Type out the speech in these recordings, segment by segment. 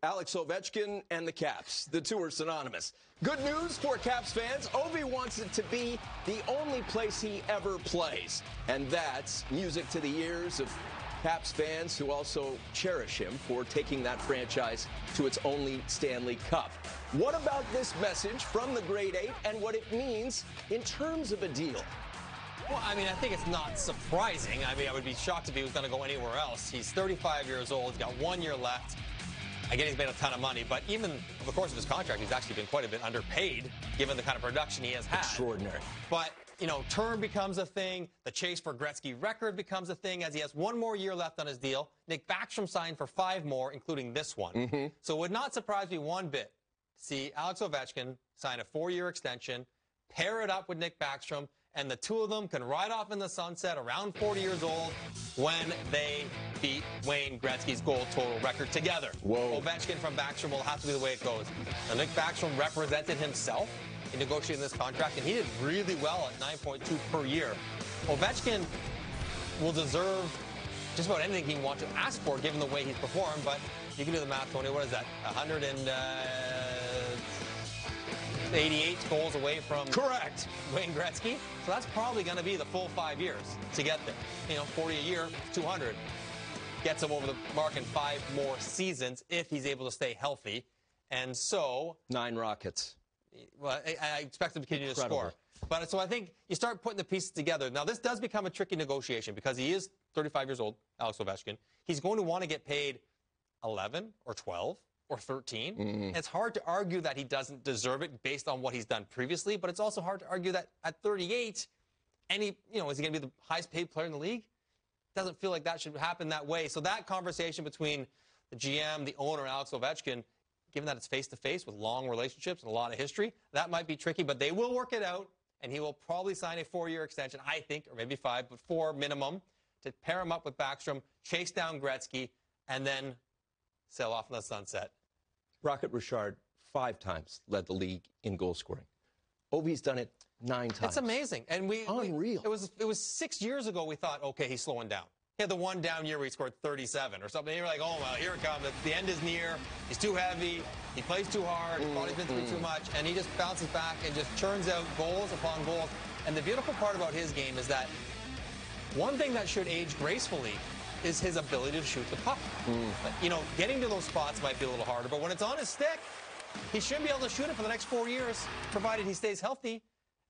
Alex Ovechkin and the Caps. The two are synonymous. Good news for Caps fans. Ovi wants it to be the only place he ever plays. And that's music to the ears of Caps fans who also cherish him for taking that franchise to its only Stanley Cup. What about this message from the Great Eight and what it means in terms of a deal? Well, I mean, I think it's not surprising. I mean, I would be shocked if he was going to go anywhere else. He's 35 years old. He's got 1 year left. Again, he's made a ton of money, but even over the course of his contract, he's actually been quite a bit underpaid, given the kind of production he has had. Extraordinary. But, you know, term becomes a thing. The chase for Gretzky record becomes a thing as he has 1 more year left on his deal. Nick Backstrom signed for 5 more, including this one. So it would not surprise me one bit to see Alex Ovechkin sign a 4-year extension, pair it up with Nick Backstrom, and the two of them can ride off in the sunset around 40 years old when they beat Wayne Gretzky's goal total record together. Whoa. Ovechkin from Backstrom will have to be the way it goes. Now, Nick Backstrom represented himself in negotiating this contract, and he did really well at 9.2 per year. Ovechkin will deserve just about anything he can want to ask for, given the way he's performed, but you can do the math, Tony. What is that? 188 goals away from Correct. Wayne Gretzky. So that's probably going to be the full 5 years to get there. You know, 40 a year, 200. Gets him over the mark in 5 more seasons if he's able to stay healthy. And so 9 Rockets. Well, I expect him to continue to score. But so I think you start putting the pieces together. Now, this does become a tricky negotiation because he is 35 years old, Alex Ovechkin. He's going to want to get paid 11 or 12 or 13. It's hard to argue that he doesn't deserve it based on what he's done previously, but it's also hard to argue that at 38, is he going to be the highest paid player in the league? Doesn't feel like that should happen that way. So that conversation between the GM, the owner, and Alex Ovechkin, given that it's face-to-face with long relationships and a lot of history, that might be tricky, but they will work it out, and he will probably sign a 4-year extension, I think, or maybe 5, but 4 minimum, to pair him up with Backstrom, chase down Gretzky, and then sail off in the sunset. Rocket Richard 5 times led the league in goal scoring. Ovi's done it 9 times. It's amazing. And Unreal. It was 6 years ago we thought, okay, he's slowing down. He had the one down year where he scored 37 or something. You're like, oh, well, here it comes. The end is near. He's too heavy. He plays too hard. His body's been through too much. And he just bounces back and just churns out goals upon goals. And the beautiful part about his game is that one thing that should age gracefully is his ability to shoot the puck. You know, getting to those spots might be a little harder, but when it's on his stick, he should be able to shoot it for the next 4 years, provided he stays healthy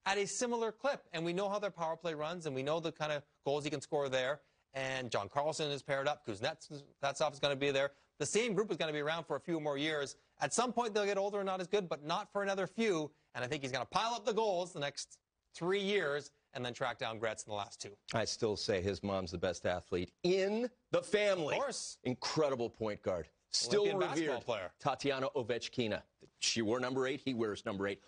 at a similar clip. And we know how their power play runs, and we know the kind of goals he can score there. And John Carlson is paired up. Kuznetsov is going to be there. The same group is going to be around for a few more years. At some point, they'll get older and not as good, but not for another few. And I think he's going to pile up the goals the next 3 years and then track down Gretz in the last 2. I still say his mom's the best athlete in the family. Of course. Incredible point guard. Still Olympian revered. basketball player. Tatiana Ovechkina. She wore number 8. He wears number 8.